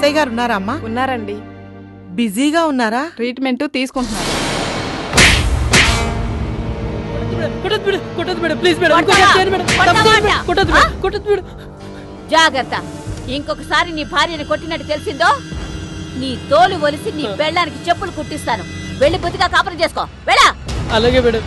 SI గారు ఉన్నారా అమ్మా? ఉన్నారండి. బిజీగా ఉన్నారా? ట్రీట్మెంట్ తీసుకుంటున్నారు. జాగ్రత్త, ఇంకొకసారి నీ భార్యని కొట్టినట్టు తెలిసిందో నీ తోలు ఒలిసి నీ పెళ్ళానికి చెప్పులు కుట్టిస్తాను. వెళ్ళి బుద్ధిగా కాపురం చేసుకో. వెళ్ళా. అలాగే మేడం.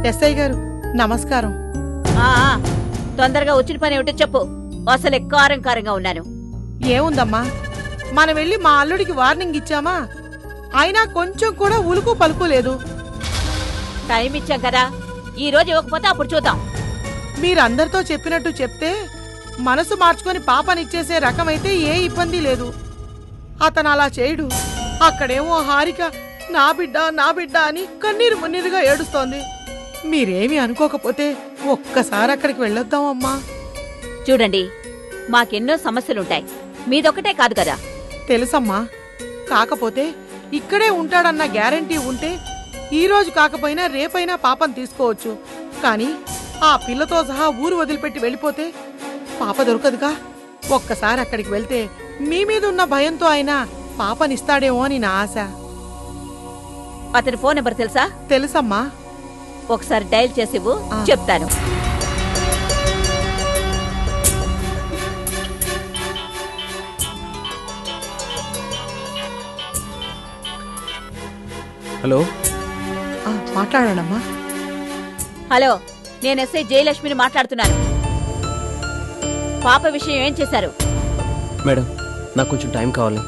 ఎస్ఐ గారు నమస్కారం. తొందరగా వచ్చిన పని ఏమిటో చెప్పు. అసలే కారంగా ఉన్నాను. ఏముందమ్మా, మనం వెళ్ళి మా అల్లుడికి వార్నింగ్ ఇచ్చామా, అయినా కొంచెం కూడా ఉలుకు పలుకు లేదు. టైం ఇచ్చాం కదా, ఈ రోజు ఇవ్వకపోతే అప్పుడు చూద్దాం. మీరందరితో చెప్పినట్టు చెప్తే మనసు మార్చుకొని పాపనిచ్చేసే రకమైతే ఏ ఇబ్బంది లేదు. అతను అలా చేయడు. అక్కడేమో హారిక నా బిడ్డ అని కన్నీరు మున్నీరుగా ఏడుస్తోంది. మీరేమి అనుకోకపోతే ఒక్కసారి అక్కడికి వెళ్ళొద్దామమ్మా. చూడండి, మాకెన్నో సమస్యలుంటాయి, మీదొక్కటే కాదు కదా. తెలుసమ్మా, కాకపోతే ఇక్కడే ఉంటాడన్న గ్యారంటీ ఉంటే ఈ రోజు కాకపోయినా రేపైనా పాపం తీసుకోవచ్చు. కానీ ఆ పిల్లతో సహా ఊరు వదిలిపెట్టి వెళ్ళిపోతే పాప దొరకదుగా. ఒక్కసారి అక్కడికి వెళ్తే మీ మీద ఉన్న భయంతో అయినా పాపనిస్తాడేమో అని నా ఆశ. అతని ఫోన్ నెంబర్ తెలుసా? తెలుసమ్మా. ఒకసారి డైల్ చేసివ్వు, చెప్తాను. హలో, మాట్లాడానమ్మా. హలో, నేను ఎస్ఐ జయలక్ష్మిని మాట్లాడుతున్నాను. పాప విషయం ఏం చేశారు? మేడం, నాకు కొంచెం టైం కావాలి.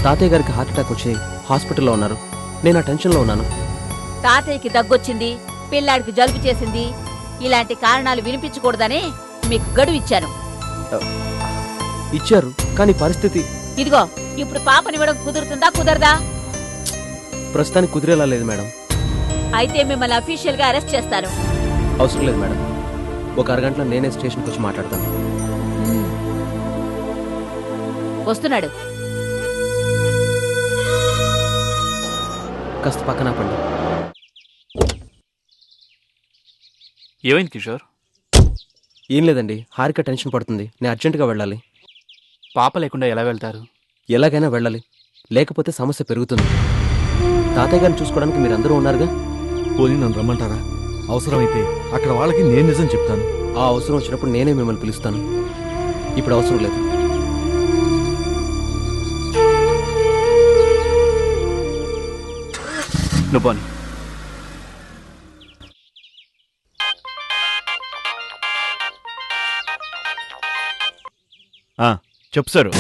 తాతయ్య గారికి హార్ట్ అటాక్ వచ్చి హాస్పిటల్లో ఉన్నారు. నేను ఆ టెన్షన్లో ఉన్నాను. తాతయ్యకి దగ్గొచ్చింది, పిల్లాడికి జలుబు చేసింది, ఇలాంటి కారణాలు వినిపించకూడదని మీకు గడువు ఇచ్చాను. ఇచ్చారు, కానీ పరిస్థితి. ఇదిగో, ఇప్పుడు పాపనివ్వడం కుదురుతుందా కుదరదా? ప్రస్తుతానికి కుదిరేలా లేదు మేడం. అయితే మిమ్మల్ని అఫీషియల్ గా అరెస్ట్ చేస్తాను. అవసరం లేదు మేడం, ఒక అరగంటలో నేనే స్టేషన్కి వచ్చి మాట్లాడతాను. వస్తున్నాడు. కాస్త పక్కన పండి. ఏమైంది కిషోర్? ఏం లేదండి, హారిక టెన్షన్ పడుతుంది. నేను అర్జెంటుగా వెళ్ళాలి. పాప లేకుండా ఎలా వెళ్తారు? ఎలాగైనా వెళ్ళాలి, లేకపోతే సమస్య పెరుగుతుంది. తాతయ్య గారిని చూసుకోవడానికి మీరందరూ ఉన్నారుగా. పోనీ నన్ను రమ్మంటారా? అవసరమైతే అక్కడ వాళ్ళకి నేను నిజం చెప్తాను. ఆ అవసరం వచ్చినప్పుడు నేనే మిమ్మల్ని పిలుస్తాను. ఇప్పుడు అవసరం లేదు. నువ్వు పోనీ. చెప్పు సారు.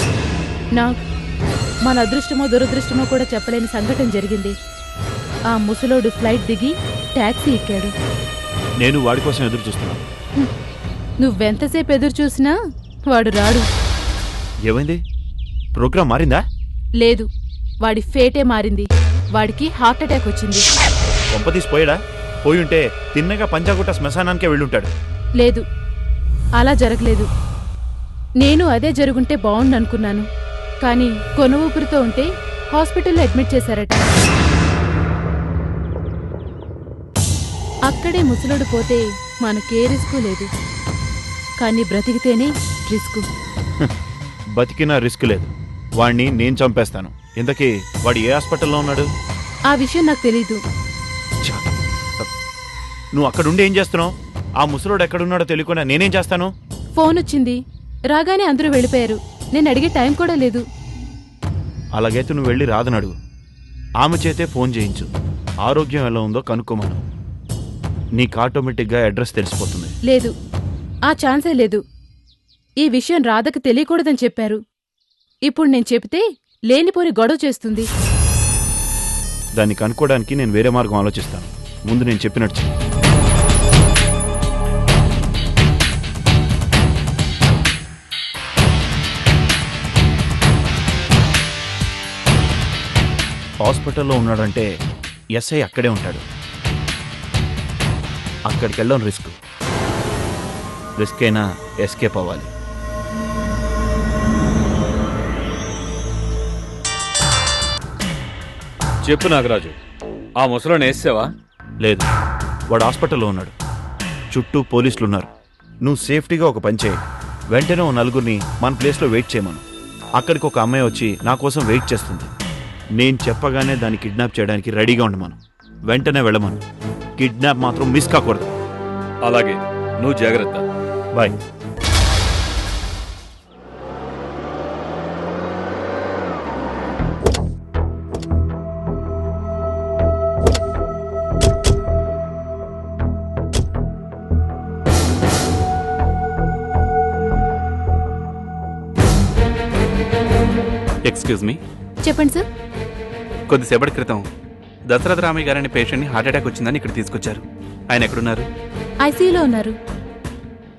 మన అదృష్టమో దురదృష్టమో కూడా చెప్పలేని సంఘటన జరిగింది. ఆ ముసలోడు ఫ్లైట్ దిగి టాక్సీ ఎక్కాడు. నేను వాడి కోసం ఎదురు చూస్తున్నాను. నువ్వెంతసేపు ఎదురు చూసినా వాడు రాడు. ఏమైంది? ప్రోగ్రాం మారిందా? లేదు, వాడి ఫేటే మారింది. వాడికి హార్ట్ అటాక్ వచ్చింది. కొంపతీసిపోయాడా? పోయుంటే తిన్నగా పంచాగుట్ట శ్మశానానికే వెళ్ళుంటాడు. లేదు, అలా జరగలేదు. నేను అదే జరుగుంటే బావుండనుకున్నాను. కానీ కొన ఊపిరితో ఉంటే హాస్పిటల్లో అడ్మిట్ చేశారట. అక్కడే ముసలుడు పోతే మనకే రిస్కు లేదు, కానీ బ్రతికితేనే రిస్కు. బతికినా రిస్క్ లేదు. వాణ్ణి నేను చంపేస్తాను. ఇంతకీ వాడు ఏ హాస్పిటల్లో ఉన్నాడు? ఆ విషయం నాకు తెలీదు. నువ్వు అక్కడుండి ఏం చేస్తున్నావు? ఆ ముసలోడు ఎక్కడున్నాడో తెలియకుండా నేనేం చేస్తాను? ఫోన్ వచ్చింది, రాగానే అందరూ వెళ్ళిపోయారు. నేను అడిగే టైం కూడా లేదు. అలాగైతే నువ్వు వెళ్ళి రాదని అడుగు. ఆమె చేతే ఫోన్ చేయించు. ఆరోగ్యం ఎలా ఉందో కనుక్కోమను. నీకు ఆటోమేటిక్గా అడ్రస్ తెలిసిపోతుంది. లేదు, ఆ ఛాన్సే లేదు. ఈ విషయం రాధకు తెలియకూడదని చెప్పారు. ఇప్పుడు నేను చెబితే లేనిపోని గొడవ చేస్తుంది. దాన్ని కనుక్కోవడానికి నేను వేరే మార్గం ఆలోచిస్తాను. ముందు నేను చెప్పినట్టు చెయ్యి. హాస్పిటల్లో ఉన్నాడంటే ఎస్ఐ అక్కడే ఉంటాడు. అక్కడికి వెళ్ళడం రిస్క్ అయినా ఎస్కేప్ అవ్వాలి. చెప్పు నాగరాజు, ఆ ముసలోని వేసావా? లేదు, వాడు హాస్పిటల్లో ఉన్నాడు. చుట్టూ పోలీసులు ఉన్నారు. నువ్వు సేఫ్టీగా ఒక పని చేయి. వెంటనే ఓ నలుగురిని మన ప్లేస్లో వెయిట్ చేయమను. అక్కడికి ఒక అమ్మాయి వచ్చి నా కోసం వెయిట్ చేస్తుంది. నేను చెప్పగానే దాన్ని కిడ్నాప్ చేయడానికి రెడీగా ఉండమను. వెంటనే వెళ్ళమను. కిడ్నాప్ మాత్రం మిస్ కాకూడదు. అలాగే, నువ్వు జాగ్రత్త. బాయ్. Excuse me. చెప్పండి సార్. కొద్దిసేపటి క్రితం దశరథ రామయ్య గారనే పేషెంట్ని హార్ట్ అటాక్ వచ్చిందని ఇక్కడ తీసుకొచ్చారు. ఆయన ఎక్కడున్నారు? ఐసీయూలో ఉన్నారు.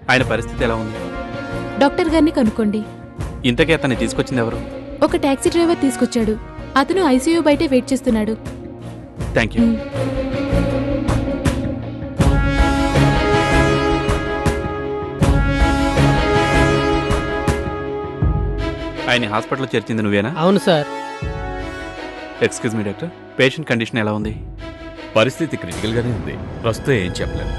ఆయన పరిస్థితి ఎలా ఉంది? డాక్టర్ గారిని కనుక్కోండి. ఇంతకీ అతన్ని తీసుకొచ్చింది ఎవరు? ఒక టాక్సీ డ్రైవర్ తీసుకొచ్చాడు. అతను ఐసీయూ బయటే వెయిట్ చేస్తున్నాడు. Thank you. ఆయన హాస్పిటల్లో చేర్చింది నువ్వేనా? అవును sir. Excuse me doctor, patient condition ఎలా ఉంది? పరిస్థితి క్రిటికల్గానే ఉంది. ప్రస్తుతం ఏం చెప్పలేను.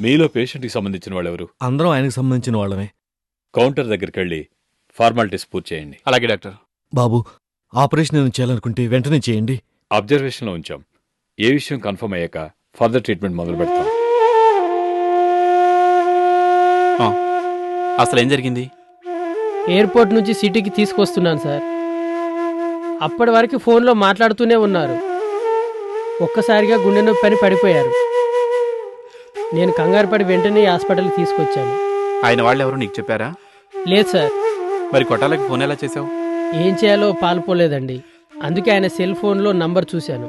మీలో పేషెంట్కి సంబంధించిన వాళ్ళెవరు? అందరం ఆయనకు సంబంధించిన వాళ్ళమే. కౌంటర్ దగ్గరికి వెళ్ళి ఫార్మాలిటీస్ పూర్తి చేయండి. అలాగే డాక్టర్. బాబు, ఆపరేషన్ ఏమైనా చేయాలనుకుంటే వెంటనే చేయండి. అబ్జర్వేషన్లో ఉంచాం. ఏ విషయం కన్ఫర్మ్ అయ్యాక ఫర్దర్ ట్రీట్మెంట్ మొదలు పెడతాం. అసలు ఏం జరిగింది? ఎయిర్పోర్ట్ నుంచి సిటీకి తీసుకొస్తున్నాను సార్. అప్పటి వరకు ఫోన్లో మాట్లాడుతూనే ఉన్నారు. ఒక్కసారిగా గుండె నొప్పి అని పడిపోయారు. నేను కంగారు పడి వెంటనే హాస్పిటల్కి తీసుకొచ్చాను. ఆయన వాళ్ళు ఎవరు నీకు చెప్పారా? లేదు సార్. మరి కొట్టాలకి ఫోన్ ఎలా చేసావు? ఏం చేయాలో పాలుపోలేదండి. అందుకే ఆయన సెల్ ఫోన్లో నంబర్ చూశాను.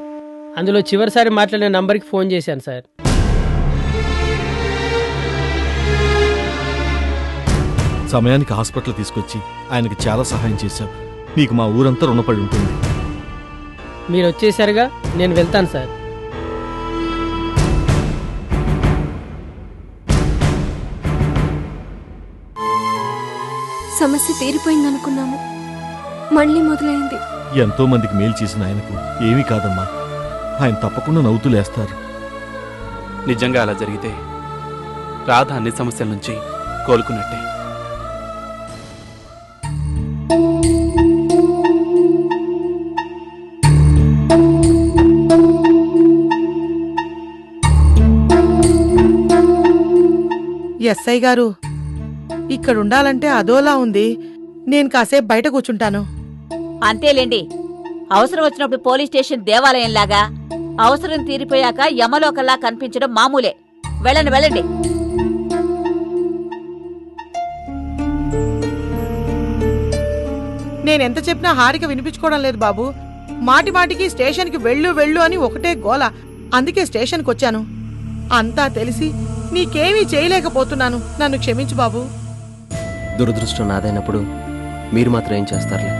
అందులో చివరిసారి మాట్లాడిన నంబర్కి ఫోన్ చేశాను సార్. సమయానికి హాస్పిటల్ తీసుకొచ్చి ఆయనకి చాలా సహాయం చేశావు. నీకు మా ఊరంతా రుణపడి ఉంటుంది. మీరు వచ్చేసరిగా నేను వెళ్తాను సార్. సమస్య తీరిపోయిందనుకున్నాము, మళ్ళీ మొదలైంది. ఎంతో మందికి మేలు చేసిన ఆయనకు ఏమీ కాదమ్మా. ఆయన తప్పకుండా నవ్వుతూ లేస్తారు. నిజంగా అలా జరిగితే రాధ అన్ని సమస్యల నుంచి కోలుకున్నట్టే. ఎస్ఐ గారు, ఇక్కడుండాలంటే అదోలా ఉంది. నేను కాసేపు బయట కూర్చుంటాను. అంతేలేండి. అవసరం వచ్చినప్పుడు పోలీస్ స్టేషన్ దేవాలయంలాగా, అవసరం తీరిపోయాక యమలోకల్లా కనిపించడం మామూలే. వెళ్ళండి వెళ్ళండి. నేనెంత చెప్పినా హారిక వినిపించుకోవడం లేదు బాబు. మాటి మాటికి స్టేషన్కి వెళ్ళు వెళ్ళు అని ఒకటే గోల. అందుకే స్టేషన్కి వచ్చాను. అంతా తెలిసి నీకేమీ చేయలేకపోతున్నాను. నన్ను క్షమించు బాబు. దురదృష్టం నాదైనప్పుడు మీరు మాత్రం ఏం చేస్తారులే.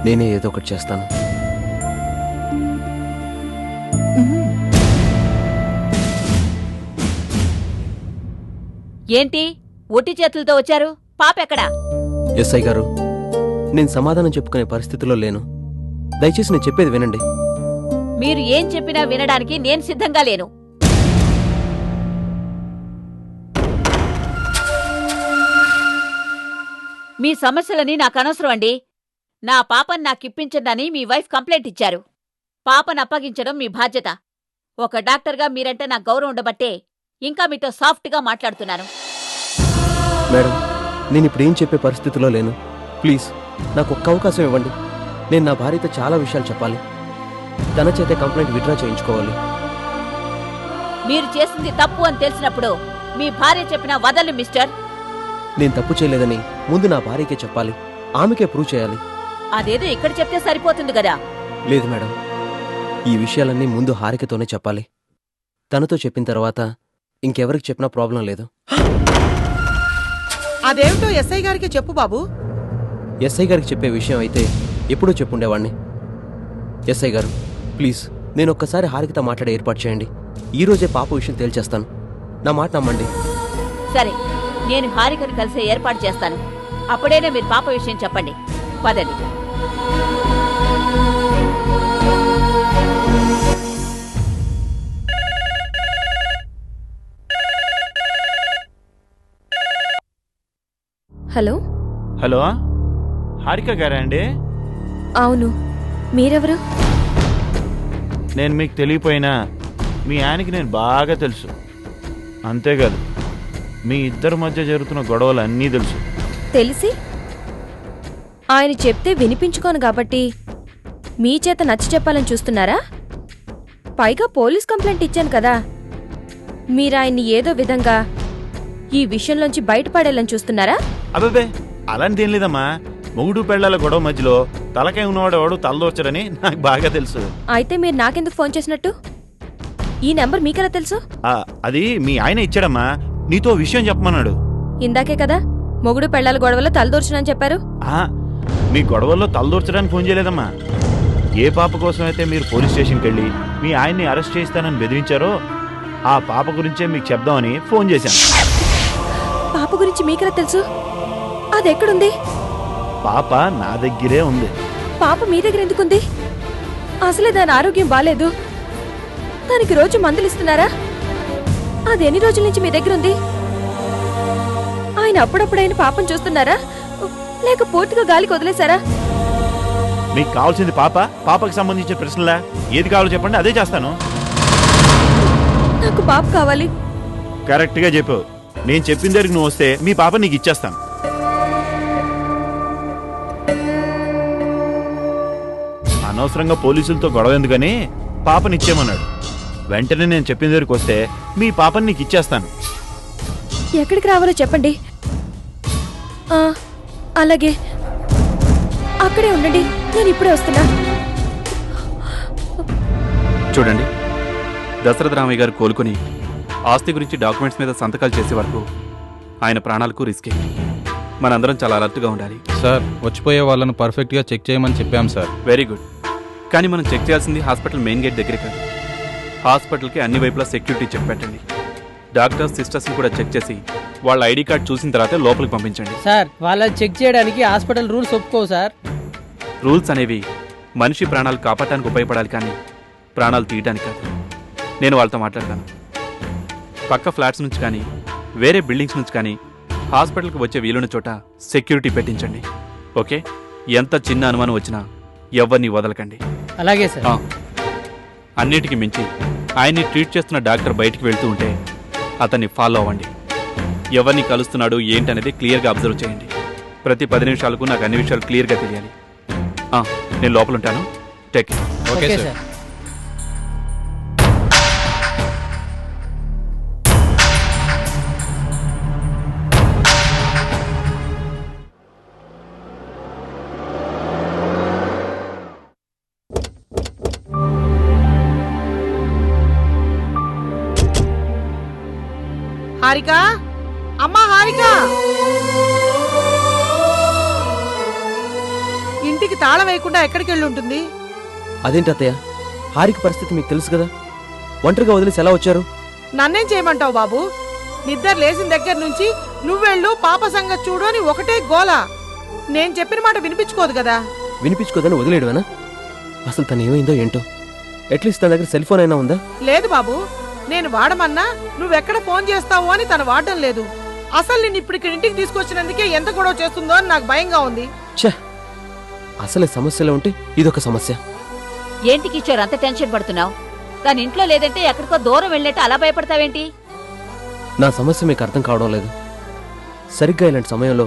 నేనే ఏదో ఒకటి చేస్తాను. ఏంటి ఒట్టి చేతులతో వచ్చారు? పాప ఎక్కడా? ఎస్ఐ గారు, నేను సమాధానం చెప్పుకునే పరిస్థితిలో లేను. దయచేసి నేను చెప్పేది వినండి. మీరు ఏం చెప్పినా వినడానికి నేను సిద్ధంగా లేను. మీ సమస్యలని నాకు అనవసరం అండి. నా పాపని నాకిప్పించండి మీ వైఫ్ కంప్లైంట్ ఇచ్చారు. పాపను అప్పగించడం మీ బాధ్యత. ఒక డాక్టర్గా మీరంటే నాకు గౌరవం ఉండబట్టే ఇంకా మీతో సాఫ్ట్గా మాట్లాడుతున్నాను. మేడం, నేను ఇప్పుడు ఏం చెప్పే పరిస్థితిలో లేను. ప్లీజ్ నాకు ఒక్క అవకాశం ఇవ్వండి. నేను నా భార్యతో చాలా విషయాలు చెప్పాలి. తన చేతే కంప్లైంట్ విత్డ్రా చేయించుకోవాలి. మీరు చేసింది తప్పు అని తెలిసినప్పుడు మీ భార్య చెప్పినా వదలు మిస్టర్. నేను తప్పు చేయలేదని ముందు నా భార్యకే చెప్పాలి. ఆమెకే ప్రూవ్ చేయాలి. అదేదో ఇక్కడ చెప్తే సరిపోతుంది కదా. లేదు మేడం, ఈ విషయాలన్నీ ముందు హారికతోనే చెప్పాలి. తనతో చెప్పిన తర్వాత ఇంకెవరికి చెప్పినా ప్రాబ్లం లేదు. అదేమిటో ఎస్ఐ గారికి చెప్పు బాబు. ఎస్ఐ గారికి చెప్పే విషయం అయితే ఎప్పుడూ చెప్పుండేవాణ్ణి. ఎస్ఐ గారు, ప్లీజ్ నేను ఒక్కసారి హారికతో మాట్లాడే ఏర్పాటు చేయండి. ఈరోజే పాప విషయం తేల్చేస్తాను. నా మాట నమ్మండి. సరే, నేను హారికను కలిసే ఏర్పాటు చేస్తాను. అప్పుడైనా మీరు పాప విషయం చెప్పండి. పదండి. హలో హలో హారిక గారా అండి? అవును, మీరెవరు? నేను మీకు తెలియపోయినా మీ ఆయనకి నేను బాగా తెలుసు. అంతేకాదు, మీ ఇద్దరి మధ్య జరుగుతున్న గొడవలు అన్నీ తెలుసు. తెలిసి ఆయన చెప్తే వినిపించుకోను కాబట్టి మీ చేత నచ్చ చెప్పాలని చూస్తున్నారా? పైగా పోలీస్ కంప్లైంట్ ఇచ్చాను కదా. మీరాయన్ని ఏదో విధంగా ఈ విషయంలోంచి బయటపడేయాలని చూస్తున్నారా? అబ్బే అలాంటిదేం లేదమ్మా. మొగుడు పెళ్ళాల గొడవ మధ్యలో తలకాయ ఉన్నవాడు ఎవడు తలదోర్చడని నాకు బాగా తెలుసు. అయితే మీరు నాకెందుకు ఫోన్ చేసినట్టు? ఈ నెంబర్ మీకెలా తెలుసు? అది మీ ఆయన ఇచ్చాడమ్మా. నీతో విషయం చెప్పమన్నాడు. ఇందాకే కదా మొగుడు పెళ్ళాల గొడవలో తలదూర్చునని చెప్పారు. మీ గొడవల్లో తలదూర్చడానికి ఫోన్ చేయలేదమ్మా. ఏ పాప కోసం అయితే మీరు పోలీస్ స్టేషన్కి వెళ్ళి మీ ఆయన్ని అరెస్ట్ చేస్తానని బెదిరించారో ఆ పాప గురించే మీకు చెప్దామని ఫోన్ చేశాను. పాప గురించి మీకెలా తెలుసు? అది ఎక్కడుంది? పాప నా దగ్గరే ఉంది. పాప మీ దగ్గర ఎందుకుంది? అసలే దాని ఆరోగ్యం బాలేదు. దానికి రోజు మందులు ఇస్తున్నారా? అది ఎన్ని రోజుల నుంచి మీ దగ్గర ఉంది? ఆయన అప్పుడప్పుడైనా పాపం చూస్తున్నారా, లేక పూర్తిగా గాలికి వదిలేశారా? మీకు కావాల్సింది పాపకి సంబంధించిన ప్రశ్నలా? ఏది కావాలో చెప్పండి, అదే చేస్తాను. నాకు పాప కావాలి. కరెక్ట్ గా చెప్పావు. నేను చెప్పిన దగ్గరికి నువ్వు వస్తే మీ పాప నీకు ఇచ్చేస్తాను. అనవసరంగా పోలీసులతో గొడవ ఎందుకని పాపనిచ్చేమన్నాడు. వెంటనే నేను చెప్పిన దగ్గరికి వస్తే మీ పాపని నీకు ఇచ్చేస్తాను. ఎక్కడికి రావాలో చెప్పండి. అలాగే, అక్కడే ఉండండి, నేను ఇప్పుడే వస్తున్నా. చూడండి, దశరథ రామయ్య గారు కోలుకొని ఆస్తి గురించి డాక్యుమెంట్స్ మీద సంతకాలు చేసే వరకు ఆయన ప్రాణాలకు రిస్కే. మనందరం చాలా అలర్ట్గా ఉండాలి. సార్, వచ్చిపోయే వాళ్ళను పర్ఫెక్ట్గా చెక్ చేయమని చెప్పాం సార్. Very good. కానీ మనం చెక్ చేయాల్సింది హాస్పిటల్ మెయిన్ గేట్ దగ్గరే కాదు. హాస్పిటల్కి అన్ని వైపులా సెక్యూరిటీ చెక్ పెట్టండి. డాక్టర్స్ సిస్టర్స్ని కూడా చెక్ చేసి వాళ్ళ ఐడి కార్డ్ చూసిన తర్వాతే లోపలికి పంపించండి. సార్, వాళ్ళని చెక్ చేయడానికి హాస్పిటల్ రూల్స్ ఒప్పుకోవు సార్. రూల్స్ అనేవి మనిషి ప్రాణాలు కాపాడటానికి ఉపయోగపడాలి, కానీ ప్రాణాలు తీయడానికి కాదు. నేను వాళ్ళతో మాట్లాడతాను. పక్క ఫ్లాట్స్ నుంచి కానీ వేరే బిల్డింగ్స్ నుంచి కానీ హాస్పిటల్కి వచ్చే వీలున్న చోట సెక్యూరిటీ పెట్టించండి. ఓకే? ఎంత చిన్న అనుమానం వచ్చినా ఎవరిని వదలకండి. అలాగే సార్. అన్నిటికీ మించి ఆయన్ని ట్రీట్ చేస్తున్న డాక్టర్ బయటికి వెళ్తూ ఉంటే అతన్ని ఫాలో అవ్వండి. ఎవరిని కలుస్తున్నాడు ఏంటనేది క్లియర్గా అబ్జర్వ్ చేయండి. ప్రతి 10 నిమిషాలకు నాకు అన్ని విషయాలు క్లియర్గా తెలియాలి. నేను లోపల ఉంటాను. Take care. Okay sir. Harika, అమ్మా హారిక, ఇంటికి తాళం వేయకుండా ఎక్కడికి వెళ్ళి ఉంటుంది? అదేంటి అత్తయ్య, హారిక పరిస్థితి మీకు తెలుసు కదా. ఒంటరిగా వదిలేసి ఎలా వచ్చారు? నన్నేం చేయమంటావు బాబు? నిద్ర లేచిన దగ్గర నుంచి నువ్వెళ్ళు, పాప సంగతి చూడు అని ఒకటే గోల. నేను చెప్పిన మాట వినిపించుకోదు కదా. వినిపించుకోదని వదిలేడువేనా? అసలు తను ఏమైందో ఏంటో. అట్లీస్ట్ తన దగ్గర సెల్ ఫోన్ అయినా ఉందా? లేదు బాబు, నేను వాడమన్నా నువ్వెక్కడ ఫోన్ చేస్తావు అని తను వాడడం లేదు. అసలు నేను ఇప్పుడు ఇక్కడ ఇంటికి తీసుకొచ్చినందుకే ఎంత గొడవ చేస్తుందో అని నాకు భయంగా ఉంది. అసలే సమస్యలో ఉంటే ఇదొక సమస్య. ఏంటి కిషోర్ అంత టెన్షన్ పడుతున్నావు? తన ఇంట్లో లేదంటే ఎక్కడికో దూరం వెళ్ళినట్టు అలా భయపడతావేంటి? నా సమస్య మీకు అర్థం కావడం లేదు. సరిగ్గా ఇలాంటి సమయంలో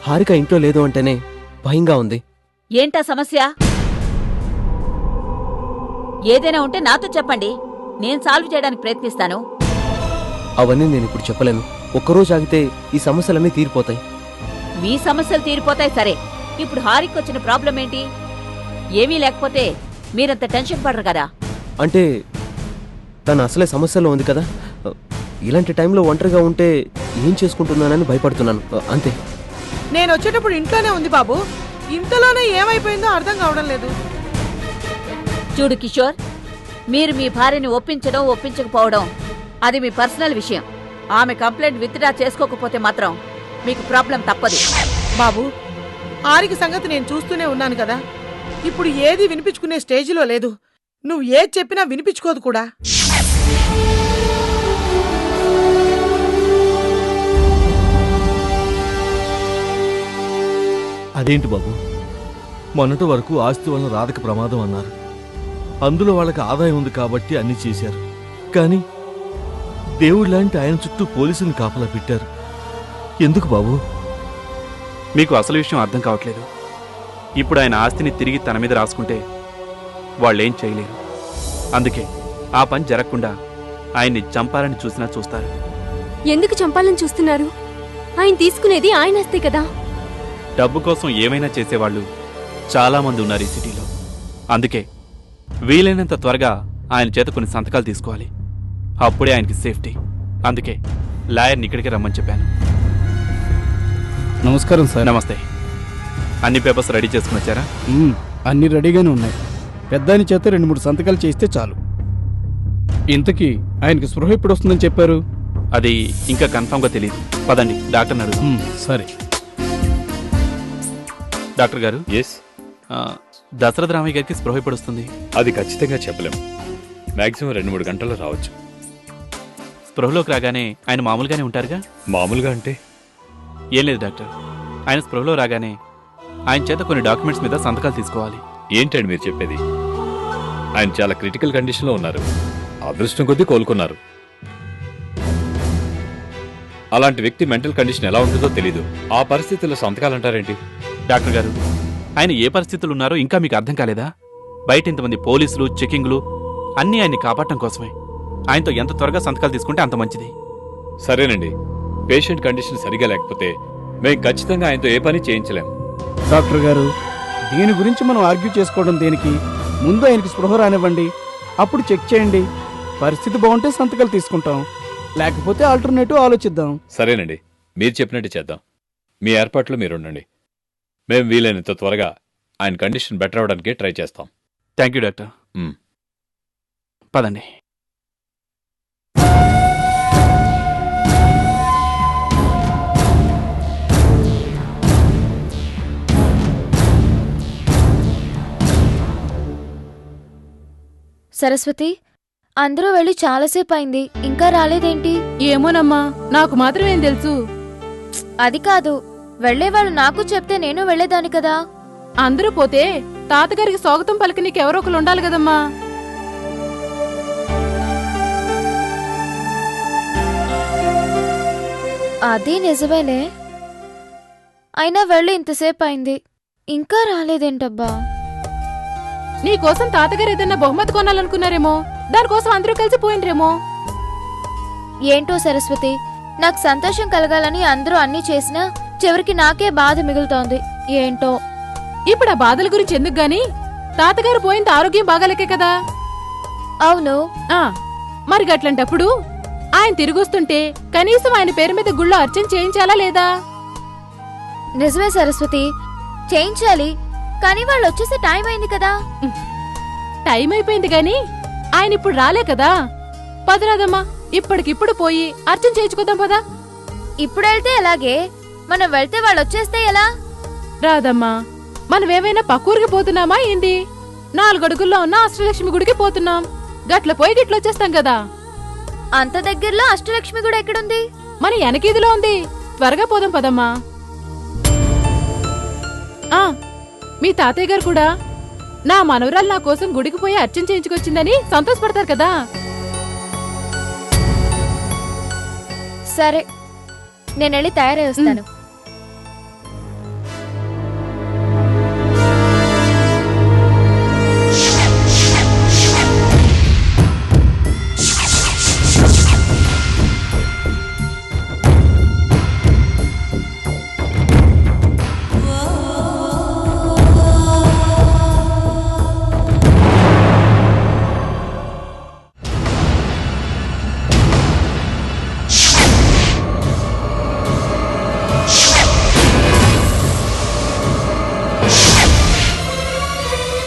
హారిక ఇంట్లో లేదు అంటేనే భయంగా ఉంది. ఏంటా సమస్య? ఏదైనా ఉంటే నాతో చెప్పండి, నేను సాల్వ్ చేయడానికి ప్రయత్నిస్తాను. అవన్నీ నేను ఇప్పుడు చెప్పలేను. ఒక్కరోజు ఆగితే ఈ సమస్యలన్నీ తీరిపోతాయి. మీ సమస్యలు తీరిపోతాయి సరే, ఇప్పుడు హారిక్ వచ్చిన ప్రాబ్లం ఏంటి? ఏమీ లేకపోతే మీరంత టెన్షన్ పడరు కదా. అంటే తను అసలే సమస్యలో ఉంది కదా. ఇలాంటి టైంలో ఒంటరిగా ఉంటే ఏం చేసుకుంటున్నానని భయపడుతున్నాను అంతే. నేను వచ్చేటప్పుడు ఇంట్లోనే ఉంది బాబు. ఇంతలోనే ఏమైపోయిందో అర్థం కావడం లేదు. చూడు కిషోర్, మీరు మీ భార్యని ఒప్పించడం ఒప్పించకపోవడం అది మీ పర్సనల్ విషయం. ఆమె కంప్లైంట్ విత్డ్రా చేసుకోకపోతే మాత్రం మీకు ప్రాబ్లం తప్పదు. బాబు, ఆరికి సంగతి నేను చూస్తూనే ఉన్నాను కదా. ఇప్పుడు ఏది వినిపించుకునే స్టేజిలో లేదు. నువ్వు ఏది చెప్పినా వినిపించుకోదు కూడా. అదేంటి బాబు, మొన్నటి వరకు ఆస్తి వలన రాధకి ప్రమాదం అన్నారు. అందులో వాళ్ళకి ఆదాయం ఉంది కాబట్టి అన్ని చేశారు. కానీ దేవుడు లాంటి ఆయన చుట్టూ పోలీసుని కాపలా పెట్టారు. ఎందుకు బాబు? మీకు అసలు విషయం అర్థం కావట్లేదు. ఇప్పుడు ఆయన ఆస్తిని తిరిగి తన మీద రాసుకుంటే వాళ్ళేం చేయలేరు. అందుకే ఆ పని జరగకుండా ఆయన్ని చంపాలని చూసినా చూస్తారు. ఎందుకు చంపాలని చూస్తున్నారు? ఆయన తీసుకునేది ఆయన ఆస్తే కదా. డబ్బు కోసం ఏమైనా చేసేవాళ్ళు చాలా మంది ఉన్నారు ఈ సిటీలో. అందుకే వీలైనంత త్వరగా ఆయన చేత కొన్ని సంతకాలు తీసుకోవాలి. అప్పుడే ఆయనకి సేఫ్టీ. అందుకే లాయర్ని ఇక్కడికి రమ్మని చెప్పాను. నమస్కారం సార్. నమస్తే. అన్ని పేపర్స్ రెడీ చేసుకుని వచ్చారా? అన్ని రెడీగానే ఉన్నాయి. పెద్దాని చేత 2-3 సంతకాలు చేస్తే చాలు. ఇంతకీ ఆయనకి స్పృహ ఎప్పుడు వస్తుందని చెప్పారు? అది ఇంకా కన్ఫామ్గా తెలియదు. పదండి డాక్టర్ని అడుగు. సరే. డాక్టర్ గారు, ఎస్, దశరథ రామయ్య గారికి స్పృహ ఎప్పుడు వస్తుంది? అది ఖచ్చితంగా చెప్పలేం. మాక్సిమం 2-3 గంటల్లో రావచ్చు. స్పృహలోకి రాగానే ఆయన మామూలుగానే ఉంటారుగా? మామూలుగా అంటే ఏం లేదు డాక్టర్, ఆయన స్పృహలో రాగానే ఆయన చేత కొన్ని డాక్యుమెంట్స్ మీద సంతకాలు తీసుకోవాలి. ఏంటండి మీరు చెప్పేది? ఆయన చాలా క్రిటికల్ కండిషన్లో ఉన్నారు. అదృష్టం కొద్దీ కోలుకున్నారు. అలాంటి వ్యక్తి మెంటల్ కండిషన్ ఎలా ఉంటుందో తెలీదు. ఆ పరిస్థితుల్లో సంతకాలంటారేంటి? డాక్టర్ గారు, ఆయన ఏ పరిస్థితులు ఉన్నారో ఇంకా మీకు అర్థం కాలేదా? బయట ఇంతమంది పోలీసులు, చెకింగ్లు అన్నీ ఆయన్ని కాపాడటం కోసమే. ఆయనతో ఎంత త్వరగా సంతకాలు తీసుకుంటే అంత మంచిది. సరేనండి, పేషెంట్ కండిషన్ సరిగా లేకపోతే మేము ఖచ్చితంగా ఆయనతో ఏ పని చేయించలేం. డాక్టర్ గారు, దీని గురించి మనం ఆర్గ్యూ చేసుకోవడం దేనికి? ముందు ఆయనకి స్పృహ రానివ్వండి, అప్పుడు చెక్ చేయండి. పరిస్థితి బాగుంటే సంతకాలు తీసుకుంటాం, లేకపోతే ఆల్టర్నేటివ్ ఆలోచిద్దాం. సరేనండి, మీరు చెప్పినట్టు చేద్దాం. మీ ఏర్పాట్లు మీరుండండి. మేము వీలైనంత త్వరగా ఆయన కండిషన్ బెటర్ అవడానికి ట్రై చేస్తాం. Thank you doctor. పదండి. సరస్వతి, అందరూ వెళ్ళి చాలాసేపు అయింది, ఇంకా రాలేదేంటి? ఏమోనమ్మా, నాకు మాత్రం ఏం తెలుసు. అది కాదు, వెళ్లేవాళ్ళు నాకు చెప్తే నేను వెళ్లేదాన్ని కదా. అందరూ పోతే తాతగారికి స్వాగతం పలికి నీకెవరో ఒకరు ఉండాలి కదమ్మా. అది నిజమేలే. అయినా వెళ్ళి ఇంతసేపు అయింది, ఇంకా రాలేదేంటబ్బా? నీకోసం తాతగారు ఏదన్నా బహుమతి కొనాలనుకున్నారేమో, దానికోసం అందరూ కలిసి పోయిండ్రేమో. ఏంటో సరస్వతి, నాకు సంతోషం కలగాలని అందరూ అన్నీ చేసినా చివరికి నాకే బాధ మిగులుతోంది. ఏంటో. ఇప్పుడు ఆ బాధల గురించి ఎందుకు గాని, తాతగారు పోయింది ఆరోగ్యం బాగాలేకే కదా. అవును. మరి గట్లంటప్పుడు ఆయన తిరిగొస్తుంటే కనీసం ఆయన పేరు మీద గుళ్ళో అర్చన చేయించాలా లేదా? నిజమే సరస్వతి, చేయించాలి. కానీ వాళ్ళు వచ్చేసే టైం అయింది కదా. టైం అయిపోయింది గాని ఆయన ఇప్పుడు రాలే కదా. పదరాదమ్మా, ఇప్పటికిప్పుడు పోయి అర్చన చేయించుకోదాం పదా. ఇప్పుడు వెళ్తే ఎలాగే, మనం వెళ్తే వాళ్ళు వచ్చేస్తే ఎలా? రాదమ్మా, మనమేమైనా పక్కూరికి పోతున్నామా ఏంది? 4 అడుగుల్లో ఉన్న అష్టలక్ష్మి గుడికి పోతున్నాం. గట్ల పోయి గిట్లొచ్చేస్తాం కదా. అంత దగ్గరలో అష్టలక్ష్మి గుడి ఎక్కడుంది? మన వెనకీదిలో ఉంది. త్వరగా పోదాం పదమ్మా. మీ తాతయ్య గారు కూడా నా మనవరాలు నా కోసం గుడికి పోయి అర్చన చేయించుకొచ్చిందని సంతోషపడతారు కదా. సరే, నేను వెళ్ళి తయారై వస్తాను.